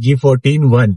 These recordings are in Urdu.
G14-1।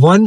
1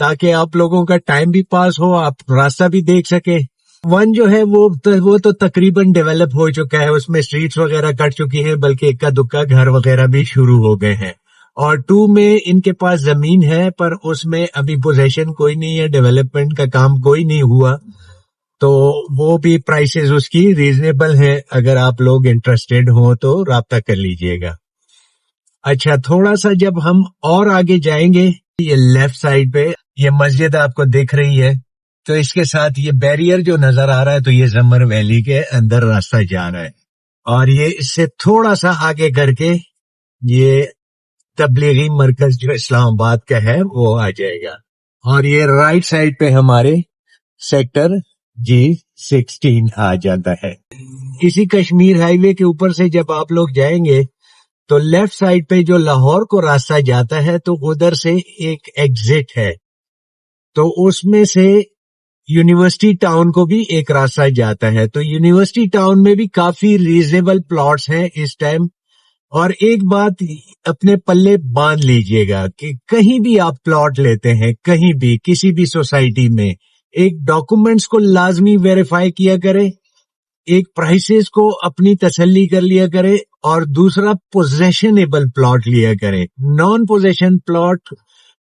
تاکہ آپ لوگوں کا ٹائم بھی پاس ہو, آپ راستہ بھی دیکھ سکے. 1 جو ہے وہ تو تقریباً ڈیولپ ہو چکا ہے, اس میں اسٹریٹس وغیرہ کٹ چکی ہیں, بلکہ اکا دکا گھر وغیرہ بھی شروع ہو گئے ہیں. اور 2 میں ان کے پاس زمین ہے, پر اس میں ابھی پوزیشن کوئی نہیں ہے, ڈیولپمنٹ کا کام کوئی نہیں ہوا, تو وہ بھی پرائسز اس کی ریزنیبل ہے. اگر آپ لوگ انٹرسٹیڈ ہوں تو رابطہ کر لیجئے گا. اچھا, تھوڑا سا جب ہم اور آگے جائیں گے, یہ لیفٹ سائڈ پہ یہ مسجد آپ کو دیکھ رہی ہے, تو اس کے ساتھ یہ بیریئر جو نظر آ رہا ہے, تو یہ زمر ویلی کے اندر راستہ جا رہا ہے. اور یہ اس سے تھوڑا سا آگے کر کے یہ تبلیغی مرکز جو اسلام آباد کا ہے وہ آ جائے گا. اور یہ رائٹ سائڈ پہ ہمارے سیکٹر G16 آ جاتا ہے. اسی کشمیر ہائی وے کے اوپر سے جب آپ لوگ جائیں گے تو لیفٹ سائڈ پہ جو لاہور کو راستہ جاتا ہے, تو ادھر سے ایک ایگزٹ ہے, تو اس میں سے یونیورسٹی ٹاؤن کو بھی ایک راستہ جاتا ہے. تو یونیورسٹی ٹاؤن میں بھی کافی ریزنیبل پلاٹس ہیں اس ٹائم. اور ایک بات اپنے پلے باندھ لیجئے گا کہ کہیں بھی آپ پلاٹ لیتے ہیں, کہیں بھی کسی بھی سوسائٹی میں, ایک ڈاکومنٹس کو لازمی ویریفائی کیا کرے, ایک پرائسز کو اپنی تسلی کر لیا کرے, اور دوسرا پوزیشنیبل پلاٹ لیا کرے. نان پوزیشن پلاٹ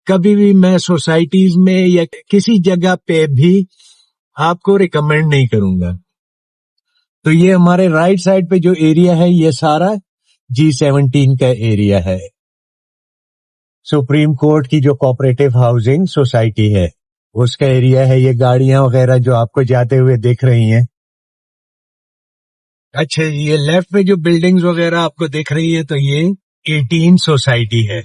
کبھی بھی میں سوسائٹیز میں یا کسی جگہ پہ بھی آپ کو ریکمینڈ نہیں کروں گا. تو یہ ہمارے رائٹ سائڈ پہ جو ایریا ہے یہ سارا G17 کا ایریا ہے. سپریم کورٹ کی جو کوآپریٹو ہاؤسنگ سوسائٹی ہے اس کا ایریا ہے. یہ گاڑیاں وغیرہ جو آپ کو جاتے ہوئے دیکھ رہی ہیں. اچھا, یہ لیفٹ پہ جو بلڈنگز وغیرہ آپ کو دیکھ رہی ہے, تو یہ 18 سوسائٹی ہے.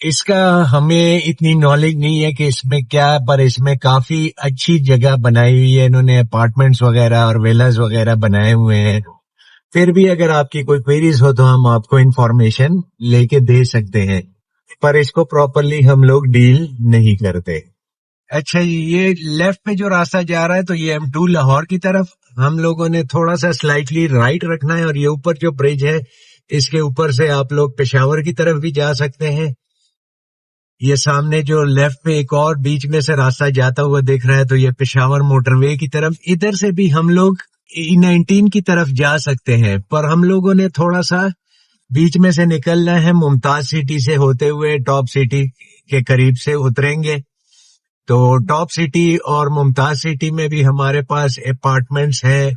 اس کا ہمیں اتنی نالج نہیں ہے کہ اس میں کیا, پر اس میں کافی اچھی جگہ بنائی ہوئی ہے, انہوں نے اپارٹمنٹس وغیرہ اور ویلاز وغیرہ بنائے ہوئے ہیں. پھر بھی اگر آپ کی کوئی کوئریز ہو تو ہم آپ کو انفارمیشن لے کے دے سکتے ہیں, پر اس کو پراپرلی ہم لوگ ڈیل نہیں کرتے. اچھا, یہ لیفٹ پہ جو راستہ جا رہا ہے تو یہ M2 لاہور کی طرف. ہم لوگوں نے تھوڑا سا سلائٹلی رائٹ رکھنا ہے, اور یہ اوپر جو برج ہے اس کے اوپر سے آپ لوگ پشاور کی طرف بھی جا سکتے ہیں. یہ سامنے جو لیفٹ پہ ایک اور بیچ میں سے راستہ جاتا ہوا دیکھ رہا ہے, تو یہ پشاور موٹر وے کی طرف. ادھر سے بھی ہم لوگ E19 کی طرف جا سکتے ہیں, پر ہم لوگوں نے تھوڑا سا بیچ میں سے نکلنا ہے. ممتاز سٹی سے ہوتے ہوئے ٹاپ سٹی کے قریب سے اتریں گے, تو ٹاپ سٹی اور ممتاز سٹی میں بھی ہمارے پاس اپارٹمنٹس ہیں,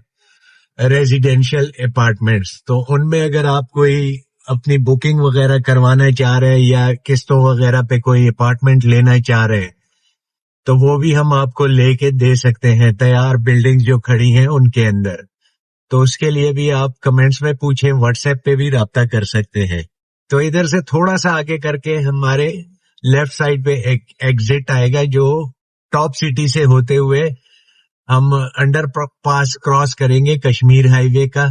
ریزیڈینشل اپارٹمنٹس. تو ان میں اگر آپ کوئی اپنی بکنگ وغیرہ کروانا چاہ رہے ہیں یا قسطوں وغیرہ پہ کوئی اپارٹمنٹ لینا چاہ رہے ہیں, تو وہ بھی ہم آپ کو لے کے دے سکتے ہیں, تیار بلڈنگ جو کھڑی ہیں ان کے اندر. تو اس کے لیے بھی آپ کمنٹس میں پوچھیں, واٹس ایپ پہ بھی رابطہ کر سکتے ہیں. تو ادھر سے تھوڑا سا آگے کر کے ہمارے لیفٹ سائڈ پہ ایک ایگزٹ آئے گا, جو ٹاپ سٹی سے ہوتے ہوئے ہم انڈر پاس کراس کریں گے کشمیر ہائی وے کا,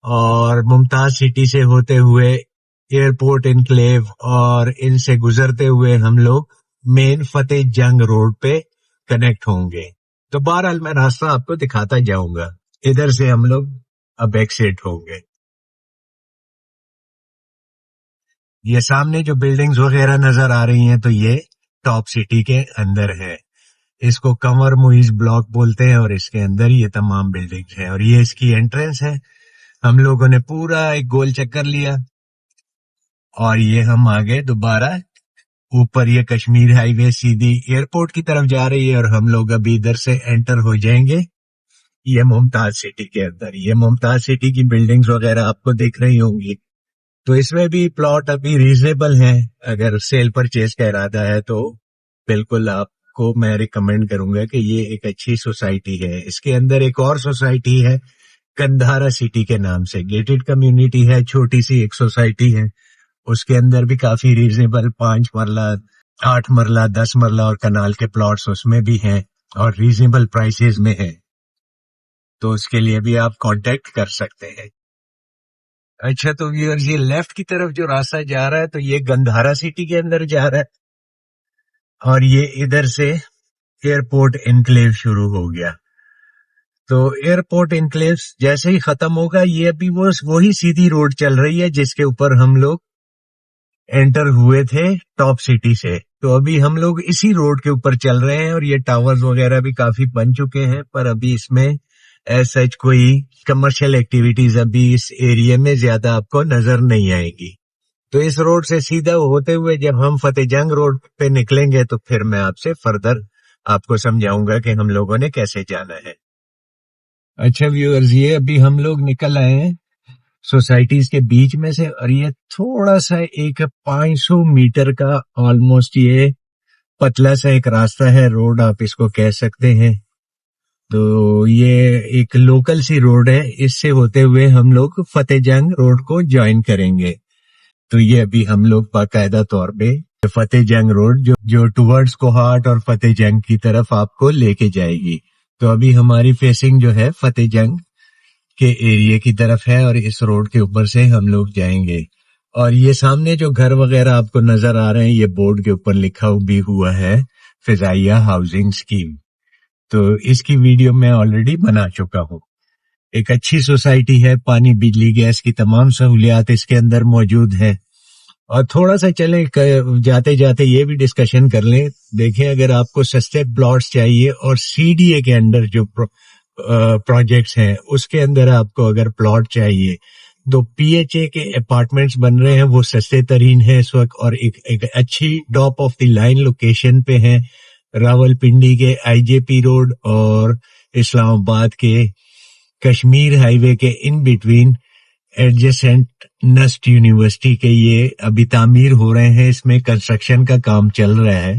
اور ممتاز سٹی سے ہوتے ہوئے ایئرپورٹ انکلیو, اور ان سے گزرتے ہوئے ہم لوگ مین فتح جنگ روڈ پہ کنیکٹ ہوں گے. تو بہرحال میں راستہ آپ کو دکھاتا جاؤں گا. ادھر سے ہم لوگ اب ایکسٹ ہوں گے. یہ سامنے جو بلڈنگز وغیرہ نظر آ رہی ہیں تو یہ ٹاپ سٹی کے اندر ہے. اس کو کنور موئیز بلاک بولتے ہیں, اور اس کے اندر یہ تمام بلڈنگز ہیں, اور یہ اس کی انٹرنس ہے. ہم لوگوں نے پورا ایک گول چکر لیا, اور یہ ہم آگے دوبارہ اوپر. یہ کشمیر ہائی وے سیدھی ایئرپورٹ کی طرف جا رہی ہے, اور ہم لوگ ابھی ادھر سے انٹر ہو جائیں گے یہ ممتاز سٹی کے اندر. یہ ممتاز سٹی کی بلڈنگز وغیرہ آپ کو دیکھ رہی ہوں گی. تو اس میں بھی پلاٹ ابھی ریزنیبل ہیں, اگر سیل پرچیز کا ارادہ ہے تو بالکل آپ کو میں ریکمینڈ کروں گا کہ یہ ایک اچھی سوسائٹی ہے. اس کے اندر ایک اور سوسائٹی ہے کندھارا سٹی کے نام سے, گیٹڈ کمیونٹی ہے, چھوٹی سی ایک سوسائٹی ہے. اس کے اندر بھی کافی ریزنیبل 5 مرلہ 8 مرلہ 10 مرلہ اور کنال کے پلاٹس اس میں بھی ہیں, اور ریزنیبل پرائسز میں ہیں. تو اس کے لیے بھی آپ کانٹیکٹ کر سکتے ہیں. اچھا, تو یہ لیفٹ کی طرف جو راستہ جا رہا ہے تو یہ گندھارا سٹی کے اندر جا رہا ہے, اور یہ ادھر سے ایئرپورٹ انکلیو شروع ہو گیا. تو ایئرپورٹ انکلیو جیسے ہی ختم ہوگا, یہ ابھی وہی سیدھی روڈ چل رہی ہے جس کے اوپر ہم لوگ انٹر ہوئے تھے ٹاپ سٹی سے. تو ابھی ہم لوگ اسی روڈ کے اوپر چل رہے ہیں اور یہ ٹاورز وغیرہ بھی کافی بن چکے ہیں، پر ابھی اس میں ایز سچ کوئی کمرشل ایکٹیویٹیز ابھی اس ایریا میں زیادہ آپ کو نظر نہیں آئے گی. تو اس روڈ سے سیدھا ہوتے ہوئے جب ہم فتح جنگ روڈ پہ نکلیں گے تو پھر میں آپ سے فردر آپ کو سمجھاؤں گا کہ ہم لوگوں نے کیسے جانا ہے. اچھا ویورز، یہ ابھی ہم لوگ نکل آئے ہیں سوسائٹیز کے بیچ میں سے، اور یہ تھوڑا سا ایک 500 میٹر کا آلموسٹ یہ پتلا سا ایک راستہ ہے، روڈ آپ اس کو کہہ سکتے ہیں. تو یہ ایک لوکل سی روڈ ہے، اس سے ہوتے ہوئے ہم لوگ فتح جنگ روڈ کو جوائن کریں گے. تو یہ ابھی ہم لوگ باقاعدہ طور پہ فتح جنگ روڈ جو ٹورڈز کوہاٹ اور فتح جنگ کی طرف آپ کو لے کے جائے گی. تو ابھی ہماری فیسنگ جو ہے فتح جنگ کے ایریے کی طرف ہے اور اس روڈ کے اوپر سے ہم لوگ جائیں گے. اور یہ سامنے جو گھر وغیرہ آپ کو نظر آ رہے ہیں، یہ بورڈ کے اوپر لکھا بھی ہوا ہے فضائیہ ہاؤسنگ اسکیم. تو اس کی ویڈیو میں آلریڈی بنا چکا ہوں. ایک اچھی سوسائٹی ہے، پانی بجلی گیس کی تمام سہولیات اس کے اندر موجود ہیں. اور تھوڑا سا چلیں جاتے جاتے یہ بھی ڈسکشن کر لیں. دیکھیں، اگر آپ کو سستے پلاٹس چاہیے اور سی ڈی اے کے انڈر جو پروجیکٹس ہیں اس کے اندر آپ کو اگر پلاٹ چاہیے تو پی ایچ اے کے اپارٹمنٹس بن رہے ہیں، وہ سستے ترین ہیں اس وقت، اور ایک اچھی top of the line location پہ ہیں. راول پنڈی کے آئی جے پی روڈ اور اسلام آباد کے کشمیر ہائی وے کے in between adjacent NUST university کے یہ ابھی تعمیر ہو رہے ہیں. اس میں کنسٹرکشن کا کام چل رہا ہے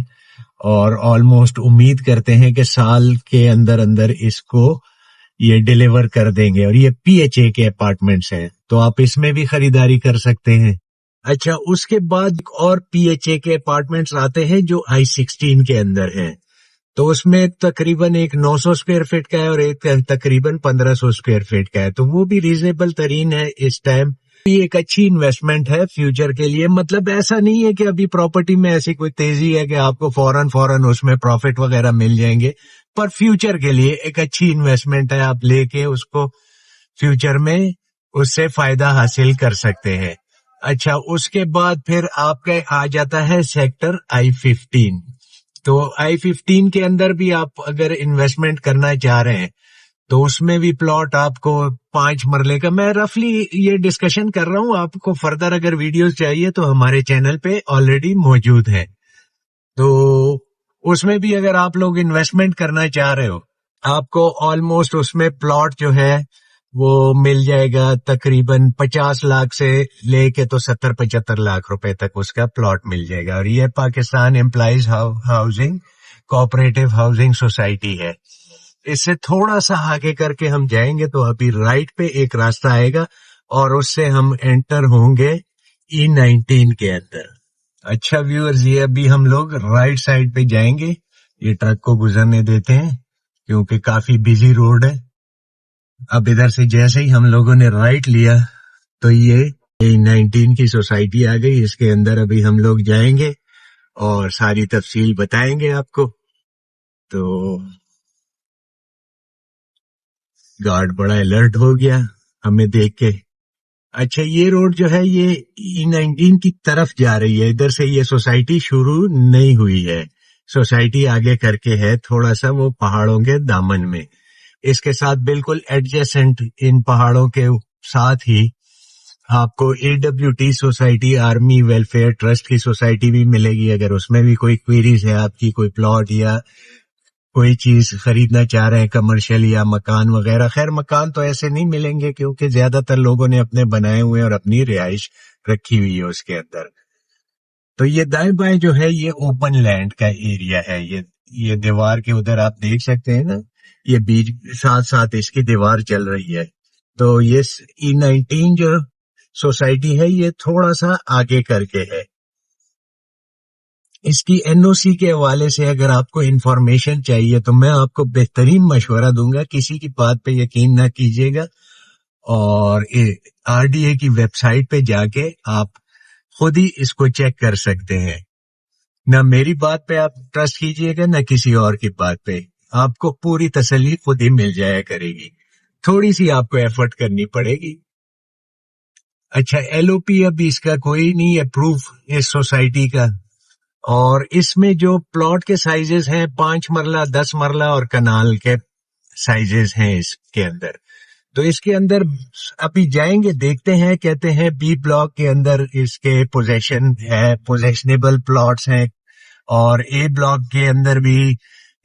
اور آلموسٹ امید کرتے ہیں کہ سال کے اندر اندر اس کو یہ ڈیلیور کر دیں گے. اور یہ پی ایچ اے کے اپارٹمنٹس ہیں، تو آپ اس میں بھی خریداری کر سکتے ہیں. اچھا، اس کے بعد اور پی ایچ اے کے اپارٹمنٹس آتے ہیں جو آئی 16 کے اندر ہیں. تو اس میں تقریباً ایک 900 اسکوائر فٹ کا ہے اور ایک تقریباً 1500 اسکوائر فٹ کا ہے. تو وہ بھی ریزنیبل ترین ہے اس ٹائم. یہ ایک اچھی انویسٹمنٹ ہے فیوچر کے لیے. مطلب ایسا نہیں ہے کہ ابھی پراپرٹی میں ایسی کوئی تیزی ہے کہ آپ کو فوراً اس میں پروفٹ وغیرہ مل جائیں گے، پر فیوچر کے لیے ایک اچھی انویسٹمنٹ ہے. آپ لے کے اس کو فیوچر میں اس سے فائدہ حاصل کر سکتے ہیں. اچھا، اس کے بعد پھر آپ کا آ جاتا ہے سیکٹر آئی 15. تو آئی 15 کے اندر بھی آپ اگر انویسٹمنٹ کرنا چاہ رہے ہیں تو اس میں بھی پلاٹ آپ کو 5 مرلے کا، میں رفلی یہ ڈسکشن کر رہا ہوں. آپ کو فردر اگر ویڈیوز چاہیے تو ہمارے چینل پہ آلریڈی موجود ہے. تو اس میں بھی اگر آپ لوگ انویسٹمنٹ کرنا چاہ رہے ہو، آپ کو آلموسٹ اس میں پلاٹ جو ہے وہ مل جائے گا تقریباً 50 لاکھ سے لے کے تو 70-75 لاکھ روپے تک اس کا پلاٹ مل جائے گا. اور یہ Pakistan employees housing cooperative housing society ہے. اس سے تھوڑا سا آگے کر کے ہم جائیں گے تو ابھی رائٹ پہ ایک راستہ آئے گا اور اس سے ہم انٹر ہوں گے E19 کے اندر. اچھا ویورز، یہ ابھی ہم لوگ رائٹ سائڈ پہ جائیں گے. یہ ٹرک کو گزرنے دیتے ہیں کیونکہ کافی بزی روڈ ہے. اب ادھر سے جیسے ہی ہم لوگوں نے رائٹ لیا تو یہ E19 کی سوسائٹی آ گئی. اس کے اندر ابھی ہم لوگ جائیں گے اور ساری تفصیل بتائیں گے آپ کو. تو گارڈ بڑا الرٹ ہو گیا ہمیں دیکھ کے. اچھا، یہ روڈ جو ہے یہ E19 کی طرف جا رہی ہے. ادھر سے یہ سوسائٹی شروع نہیں ہوئی ہے، سوسائٹی آگے کر کے ہے تھوڑا سا وہ پہاڑوں کے دامن میں. اس کے ساتھ بالکل ایڈجسنٹ ان پہاڑوں کے ساتھ ہی آپ کو AWT society army welfare trust کی سوسائٹی بھی ملے گی. اگر اس میں بھی کوئی کوئریز ہے آپ کی، کوئی پلاٹ یا کوئی چیز خریدنا چاہ رہے ہیں کمرشل یا مکان وغیرہ. خیر مکان تو ایسے نہیں ملیں گے کیونکہ زیادہ تر لوگوں نے اپنے بنائے ہوئے اور اپنی رہائش رکھی ہوئی ہے اس کے اندر. تو یہ دائیں بائیں جو ہے یہ اوپن لینڈ کا ایریا ہے. یہ دیوار کے ادھر آپ دیکھ سکتے ہیں نا، یہ بیچ ساتھ ساتھ اس کی دیوار چل رہی ہے. تو یہ E19 جو سوسائٹی ہے یہ تھوڑا سا آگے کر کے ہے. اس کی NOC کے حوالے سے اگر آپ کو انفارمیشن چاہیے تو میں آپ کو بہترین مشورہ دوں گا، کسی کی بات پہ یقین نہ کیجیے گا اور RDA کی ویب سائٹ پہ جا کے آپ خود ہی اس کو چیک کر سکتے ہیں. نہ میری بات پہ آپ ٹرسٹ کیجیے گا نہ کسی اور کی بات پہ. آپ کو پوری تسلی خود ہی مل جایا کرے گی، تھوڑی سی آپ کو ایفرٹ کرنی پڑے گی. اچھا، LOP اب اس کا کوئی نہیں ہے پروف اس سوسائٹی کا. اور اس میں جو پلاٹ کے سائزز ہیں 5 مرلہ 10 مرلہ اور کنال کے سائزز ہیں اس کے اندر. تو اس کے اندر ابھی جائیں گے دیکھتے ہیں. کہتے ہیں بی بلاک کے اندر اس کے پوزیشن ہے, پوزیشنیبل پلاٹس ہیں, اور اے بلاک کے اندر بھی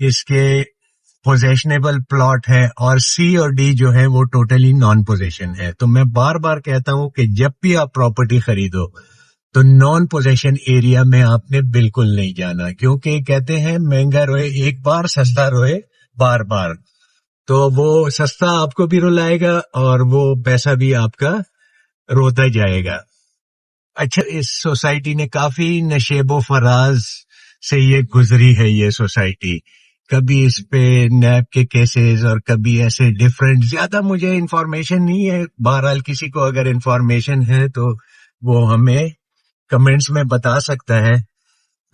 اس کے پوزیشنیبل پلاٹ ہے, اور سی اور ڈی جو ہے وہ ٹوٹلی نان پوزیشن ہے. تو میں بار بار کہتا ہوں کہ جب بھی آپ پراپرٹی خریدو تو نان پوزیشن ایریا میں آپ نے بالکل نہیں جانا, کیونکہ کہتے ہیں مہنگا روئے ایک بار, سستا روئے بار بار. تو وہ سستا آپ کو بھی رلائے گا اور وہ پیسہ بھی آپ کا روتا جائے گا. اچھا, اس سوسائٹی نے کافی نشیب و فراز سے یہ گزری ہے یہ سوسائٹی. کبھی اس پہ نیب کے کیسز اور کبھی ایسے ڈیفرنٹ. زیادہ مجھے انفارمیشن نہیں ہے, بہرحال کسی کو اگر انفارمیشن ہے تو وہ ہمیں کمنٹس میں بتا سکتا ہے.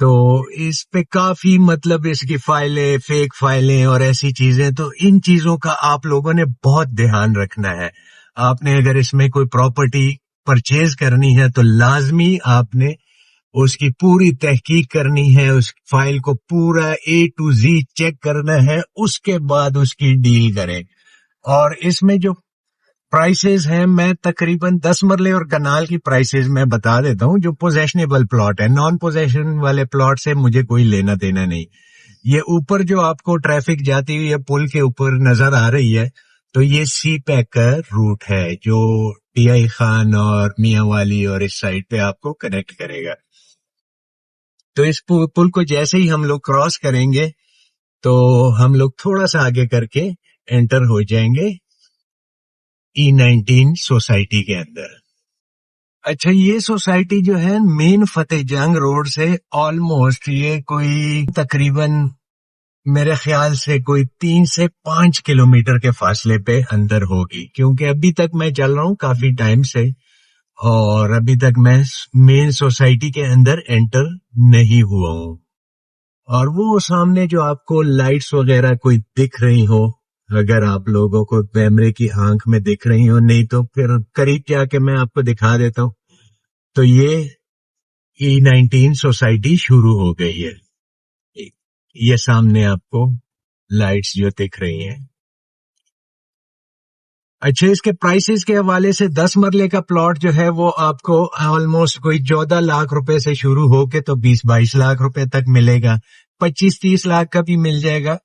تو اس پہ کافی مطلب اس کی فائلیں, فیک فائلیں اور ایسی چیزیں, تو ان چیزوں کا آپ لوگوں نے بہت دھیان رکھنا ہے. آپ نے اگر اس میں کوئی پراپرٹی پرچیز کرنی ہے تو لازمی آپ نے اس کی پوری تحقیق کرنی ہے, اس فائل کو پورا A to Z چیک کرنا ہے, اس کے بعد اس کی ڈیل کریں. اور اس میں جو پرائسز ہیں, میں تقریباً 10 مرلے اور کنال کی پرائسز میں بتا دیتا ہوں جو پوزیشنیبل پلاٹ ہے. نان پوزیشن والے پلاٹ سے مجھے کوئی لینا دینا نہیں. یہ اوپر جو آپ کو ٹریفک جاتی ہوئی ہے پل کے اوپر نظر آ رہی ہے, تو یہ سی پیک کا روٹ ہے جو ٹی آئی خان اور میاں والی اور اس سائڈ پہ آپ کو کنیکٹ کرے گا. تو اس پل کو جیسے ہی ہم لوگ کراس کریں گے تو ہم لوگ تھوڑا سا آگے کر کے انٹر ہو جائیں گے E19 سوسائٹی کے اندر. اچھا, یہ سوسائٹی جو ہے مین فتح جنگ روڈ سے آلموسٹ یہ کوئی تقریباً میرے خیال سے کوئی 3 سے 5 کلومیٹر کے فاصلے پہ اندر ہوگی, کیونکہ ابھی تک میں چل رہا ہوں کافی ٹائم سے اور ابھی تک میں مین سوسائٹی کے اندر انٹر نہیں ہوا ہوں. اور وہ سامنے جو آپ کو لائٹس وغیرہ کوئی دکھ رہی ہو, اگر آپ لوگوں کو کیمرے کی آنکھ میں دکھ رہی ہو, نہیں تو پھر قریب جا کے میں آپ کو دکھا دیتا ہوں. تو یہ E19 سوسائٹی شروع ہو گئی ہے. یہ سامنے آپ کو لائٹس جو دکھ رہی ہیں. اچھا, اس کے پرائسز کے حوالے سے 10 مرلے کا پلاٹ جو ہے وہ آپ کو آلموسٹ کوئی 14 لاکھ روپے سے شروع ہو کے تو 20-22 لاکھ روپے تک ملے گا. 25-30 لاکھ کا بھی مل جائے گا,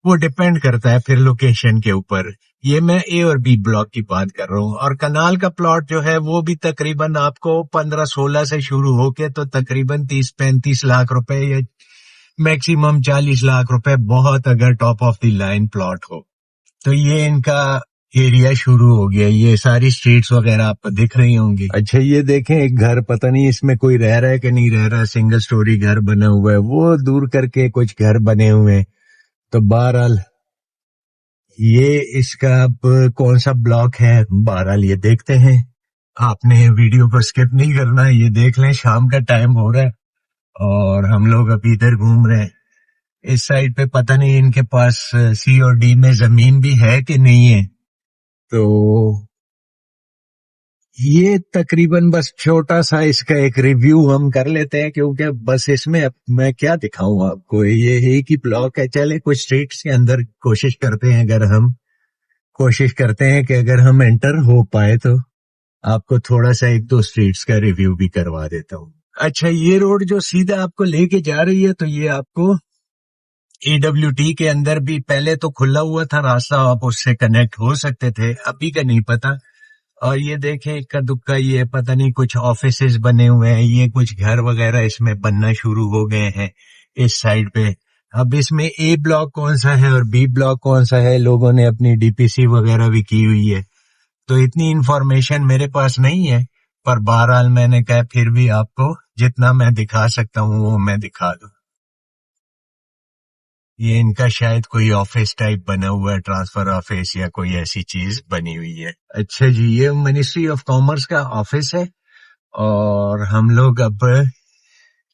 وہ ڈیپینڈ کرتا ہے پھر لوکیشن کے اوپر. یہ میں اے اور بی بلاک کی بات کر رہا ہوں. اور کنال کا پلاٹ جو ہے وہ بھی تقریباً آپ کو 15-16 سے شروع ہو کے تو تقریباً 30-35 لاکھ روپے یا میکسیمم 40 لاکھ روپے, بہت اگر top of the line plot ہو. تو یہ ان کا ایریا شروع ہو گیا. یہ ساری سٹریٹس وغیرہ آپ کو دکھ رہی ہوں گی. اچھا, یہ دیکھیں ایک گھر, پتہ نہیں اس میں کوئی رہ رہا ہے کہ نہیں رہ رہا, سنگل سٹوری گھر بنا ہوا ہے. وہ دور کر کے کچھ گھر بنے ہوئے ہیں. تو بہرحال یہ اس کا اب کون سا بلاک ہے, بہرحال یہ دیکھتے ہیں. آپ نے ویڈیو کو سکپ نہیں کرنا, یہ دیکھ لیں. شام کا ٹائم ہو رہا ہے اور ہم لوگ ابھی ادھر گھوم رہے ہیں. اس سائڈ پہ پتہ نہیں ان کے پاس سی اور ڈی میں زمین بھی ہے کہ نہیں ہے. تو یہ تقریباً بس چھوٹا سا اس کا ایک ریویو ہم کر لیتے ہیں, کیونکہ بس اس میں میں کیا دکھاؤں آپ کو, یہ ایک ہی بلاک ہے. چلے کچھ سٹریٹس کے اندر کوشش کرتے ہیں, کہ اگر ہم انٹر ہو پائے تو آپ کو تھوڑا سا 1-2 سٹریٹس کا ریویو بھی کروا دیتا ہوں. اچھا, یہ روڈ جو سیدھا آپ کو لے کے جا رہی ہے تو یہ آپ کو AWT کے اندر بھی پہلے تو کھلا ہوا تھا راستہ, آپ اس سے کنیکٹ ہو سکتے تھے, ابھی کا نہیں پتا. اور یہ دیکھیں اکا دکا, یہ پتہ نہیں کچھ آفیسز بنے ہوئے ہیں, یہ کچھ گھر وغیرہ اس میں بننا شروع ہو گئے ہیں اس سائڈ پہ. اب اس میں اے بلاک کون سا ہے اور بی بلاک کون سا ہے, لوگوں نے اپنی DPC وغیرہ بھی کی ہوئی ہے, تو اتنی انفارمیشن میرے پاس نہیں ہے. پر بہرحال میں نے کہا پھر بھی آپ کو جتنا میں دکھا سکتا ہوں وہ میں دکھا دوں. یہ ان کا شاید کوئی آفس ٹائپ بنا ہوا ہے, ٹرانسفر آفس یا کوئی ایسی چیز بنی ہوئی ہے. اچھا جی, یہ منسٹری آف کامرس کا آفس ہے اور ہم لوگ اب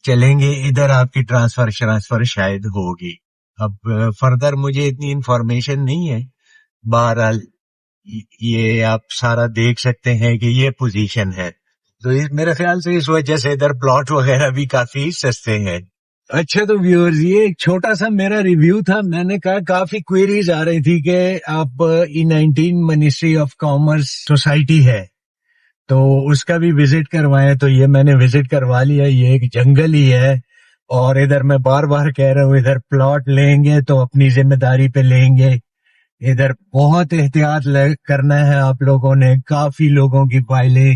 چلیں گے ادھر. آپ کی ٹرانسفر شاید ہوگی. اب فردر مجھے اتنی انفارمیشن نہیں ہے. بہرحال یہ آپ سارا دیکھ سکتے ہیں کہ یہ پوزیشن ہے. تو میرے خیال سے اس وجہ سے ادھر پلاٹ وغیرہ بھی کافی سستے ہیں. اچھا تو ویورز یہ ایک چھوٹا سا میرا ریویو تھا. میں نے کہا کافی کوئریز آ رہی تھی کہ آپ E19 ministry of commerce society ہے تو اس کا بھی وزٹ کروائیں. تو یہ میں نے وزٹ کروا لیا. یہ ایک جنگل ہی ہے اور ادھر میں بار بار کہہ رہا ہوں ادھر پلاٹ لیں گے تو اپنی ذمہ داری پہ لیں گے. ادھر بہت احتیاط کرنا ہے آپ لوگوں نے. کافی لوگوں کی فائلیں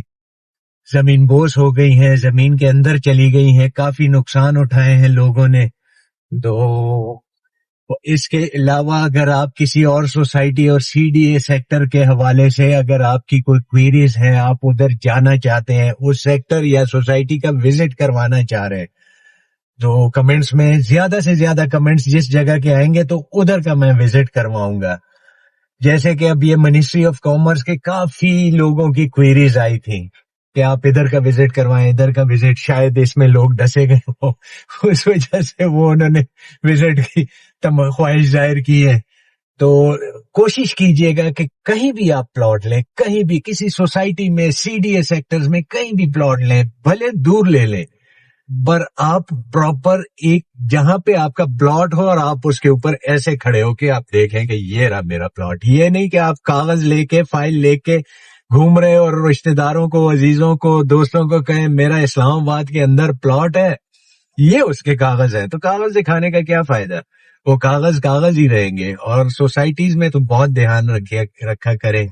زمین بوس ہو گئی ہیں, زمین کے اندر چلی گئی ہیں, کافی نقصان اٹھائے ہیں لوگوں نے. تو اس کے علاوہ اگر آپ کسی اور سوسائٹی اور CDA سیکٹر کے حوالے سے اگر آپ کی کوئی کوئریز ہیں, آپ ادھر جانا چاہتے ہیں, اس سیکٹر یا سوسائٹی کا وزٹ کروانا چاہ رہے ہیں, تو کمنٹس میں زیادہ سے زیادہ کمنٹس جس جگہ کے آئیں گے تو ادھر کا میں وزٹ کرواؤں گا. جیسے کہ اب یہ منسٹری آف کامرس کے کافی لوگوں کی کوئریز آئی تھیں کہ آپ ادھر کا وزٹ کروائیں, ادھر کا وزٹ. شاید اس میں لوگ ڈسے گئے ہو, اس وجہ سے وہ انہوں نے وزٹ کی خواہش ظاہر کی ہے. تو کوشش کیجئے گا کہ کہیں بھی آپ پلاٹ لیں, کہیں بھی کسی سوسائٹی میں, CDA سیکٹرز میں کہیں بھی پلاٹ لیں, بھلے دور لے لیں, پر آپ پراپر ایک جہاں پہ آپ کا پلاٹ ہو اور آپ اس کے اوپر ایسے کھڑے ہو کہ آپ دیکھیں کہ یہ رہا میرا پلاٹ. یہ نہیں کہ آپ کاغذ لے کے, فائل لے کے گھوم رہے اور رشتہ داروں کو, عزیزوں کو, دوستوں کو کہیں میرا اسلام آباد کے اندر پلاٹ ہے, یہ اس کے کاغذ ہیں. تو کاغذ دکھانے کا کیا فائدہ؟ وہ کاغذ ہی رہیں گے. اور سوسائٹیز میں تو بہت دھیان رکھا کریں.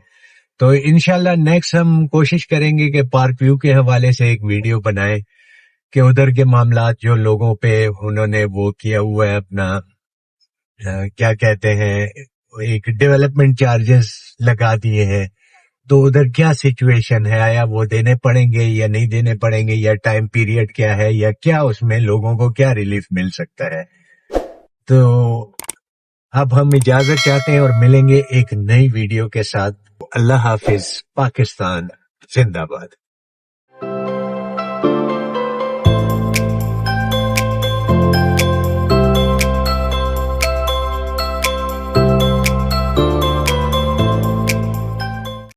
تو انشاءاللہ نیکسٹ ہم کوشش کریں گے کہ پارک ویو کے حوالے سے ایک ویڈیو بنائیں کہ ادھر کے معاملات جو لوگوں پہ انہوں نے وہ کیا ہوا ہے اپنا کیا کہتے ہیں ایک ڈیولپمنٹ چارجز لگا دیے ہیں, تو ادھر کیا سچویشن ہے, آیا وہ دینے پڑیں گے یا نہیں دینے پڑیں گے, یا ٹائم پیریڈ کیا ہے, یا کیا اس میں لوگوں کو کیا ریلیف مل سکتا ہے. تو اب ہم اجازت چاہتے ہیں اور ملیں گے ایک نئی ویڈیو کے ساتھ. اللہ حافظ. پاکستان زندہ باد.